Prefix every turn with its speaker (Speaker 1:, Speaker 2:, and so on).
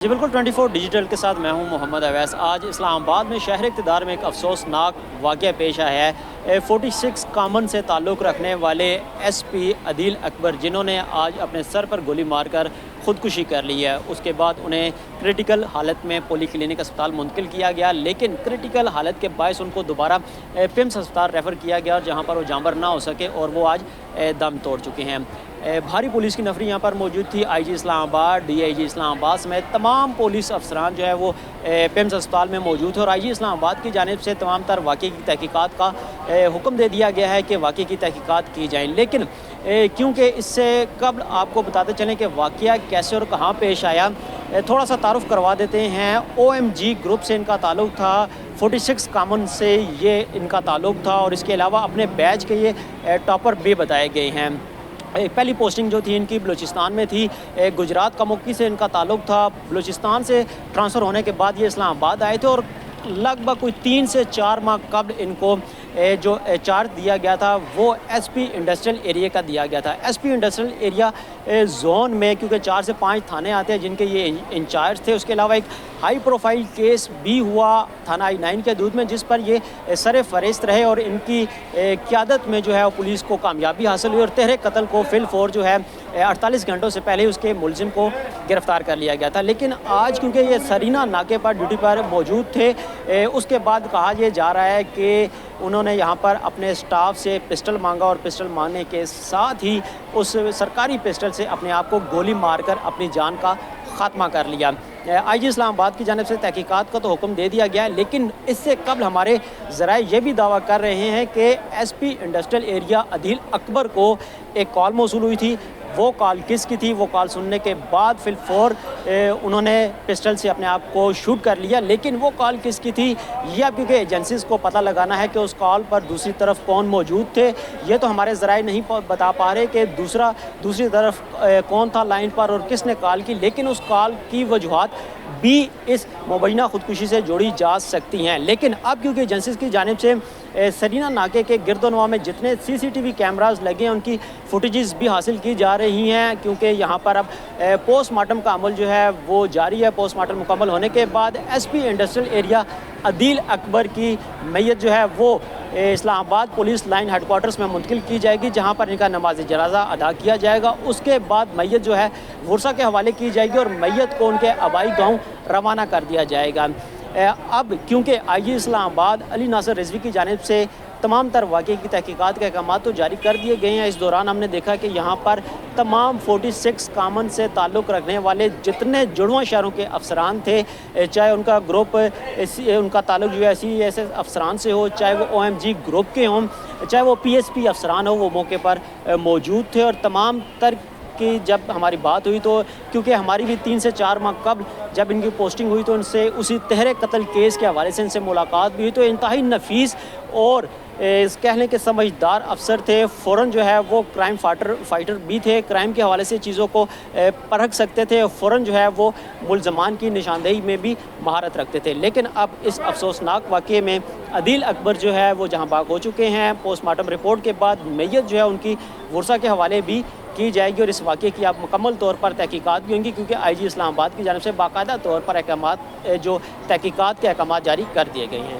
Speaker 1: जी बिल्कुल 24 डिजिटल के साथ मैं हूं मोहम्मद अवैस। आज इस्लामाबाद में शहर इक़्तिदार में एक अफसोसनाक वाक़या पेश आया है। 46 कामन से ताल्लुक़ रखने वाले एसपी अदील अकबर, जिन्होंने आज अपने सर पर गोली मारकर ख़ुदकुशी कर ली है, उसके बाद उन्हें क्रिटिकल हालत में पोली क्लिनिक अस्पताल मुंतकिल किया गया, लेकिन क्रिटिकल हालत के बायस उनको दोबारा पिम्स अस्पताल रेफ़र किया गया, जहाँ पर वो जांबर ना हो सके और वो आज दम तोड़ चुके हैं। भारी पुलिस की नफरी यहाँ पर मौजूद थी। आईजी इस्लामाबाद, डीआईजी इस्लामाबाद समेत तमाम पुलिस अफसरान जो है वो पिम्स अस्पताल में मौजूद थे और आईजी इस्लामाबाद की जानिब से तमाम तर वाक़े की तहकीकात का हुक्म दे दिया गया है कि वाक़े की तहकीकात की जाए। लेकिन क्योंकि इससे कबल आपको बताते चलें कि वाक़या कैसे और कहाँ पेश आया, थोड़ा सा तारुफ करवा देते हैं। OMG ग्रुप से इनका ताल्लुक़ था, 46 कामन से ये इनका ताल्लुक़ था और इसके अलावा अपने बैच के ये टॉपर भी बताए गए हैं। पहली पोस्टिंग जो थी इनकी बलूचिस्तान में थी। गुजरात का मुक्की से इनका ताल्लुक़ था। बलूचिस्तान से ट्रांसफ़र होने के बाद ये इस्लामाबाद आए थे और लगभग कोई 3 से 4 माह कबल इनको जो चार्ज दिया गया था वो SP इंडस्ट्रियल एरिया का दिया गया था। SP इंडस्ट्रियल एरिया जोन में क्योंकि 4 से 5 थाने आते हैं जिनके ये इंचार्ज थे। उसके अलावा एक हाई प्रोफाइल केस भी हुआ थाना I-9 के हदूद में, जिस पर ये सर फहरिस्त रहे और इनकी क़यादत में जो है वो पुलिस को कामयाबी हासिल हुई और तहरीक कत्ल को फिलफौर जो है 48 घंटों से पहले उसके मुलजिम को गिरफ़्तार कर लिया गया था। लेकिन आज क्योंकि ये सरीना नाके पर ड्यूटी पर मौजूद थे, उसके बाद कहा यह जा रहा है कि उन्होंने यहाँ पर अपने स्टाफ से पिस्टल मांगा और पिस्टल मांगने के साथ ही उस सरकारी पिस्टल से अपने आप को गोली मारकर अपनी जान का ख़ात्मा कर लिया। आईजी इस्लामाबाद की जानिब से तहकीकात का तो हुक्म दे दिया गया है, लेकिन इससे कबल हमारे ज़राए ये भी दावा कर रहे हैं कि SP industrial area Adeel Akbar को एक कॉल मौसूल हुई थी। वो कॉल किसकी थी? वो कॉल सुनने के बाद फिलफौर उन्होंने पिस्टल से अपने आप को शूट कर लिया। लेकिन वो कॉल किसकी थी ये अब क्योंकि एजेंसीज़ को पता लगाना है कि उस कॉल पर दूसरी तरफ कौन मौजूद थे, ये तो हमारे ज़राए नहीं बता पा रहे कि दूसरी तरफ कौन था लाइन पर और किसने कॉल की। लेकिन उस कॉल की वजूहात भी इस मुबैना ख़ुदकुशी से जोड़ी जा सकती हैं। लेकिन अब क्योंकि एजेंसीज़ की जानिब से सरीना नाके के गिरदोनवा में जितने CCTV कैमरास लगे हैं उनकी फुटेजेस भी हासिल की जा रही हैं, क्योंकि यहाँ पर अब पोस्टमार्टम का अमल जो है वो जारी है। पोस्टमार्टम मुकम्मल होने के बाद SP industrial area Adeel Akbar की मैयत जो है वो इस्लामाबाद पुलिस लाइन हेडक्वार्टर्स में मुंतकिल की जाएगी, जहाँ पर इनका नमाज जनाजा अदा किया जाएगा। उसके बाद मैयत जो है वर्सा के हवाले की जाएगी और मैयत को उनके आबाई गाँव रवाना कर दिया जाएगा। अब क्योंकि आईजी इस्लामाबाद अली नासिर रिजवी की जानिब से तमाम तर वाक़े की तहकीकात के अहकाम तो जारी कर दिए गए हैं। इस दौरान हमने देखा कि यहाँ पर तमाम 46 कामन से ताल्लुक़ रखने वाले जितने जुड़वा शहरों के अफसरान थे, चाहे उनका ग्रुप उनका ताल्लुक़ जो है ऐसे अफसरान से हो, चाहे वो OMG ग्रुप के हों, चाहे वो PSP अफसरान हो, वो मौके पर मौजूद थे। और तमाम तर कि जब हमारी बात हुई तो क्योंकि हमारी भी 3 से 4 माह कबल जब इनकी पोस्टिंग हुई तो इनसे उसी तहरीक कत्ल केस के हवाले से इनसे मुलाकात भी हुई, तो इंतहाई नफीस और कह लें कि समझदार अफसर थे। फ़ौरन जो है वो क्राइम फाइटर भी थे, क्राइम के हवाले से चीज़ों को परख सकते थे। फ़ौरन जो है वो मुलज़मान की निशानदेही में भी महारत रखते थे। लेकिन अब इस अफसोसनाक वाक़े में अदील अकबर जो है वो जहाँ बाग हो चुके हैं। पोस्टमार्टम रिपोर्ट के बाद मैयत जो है उनकी वर्सा के हवाले भी की जाएगी और इस वाक़े की अब मुकम्मल तौर पर तहकीकात भी होंगी, क्योंकि आईजी इस्लामाबाद की जानिब से बाकायदा तौर पर अहकामात जो तहकीकात के अहकामात जारी कर दिए गए हैं।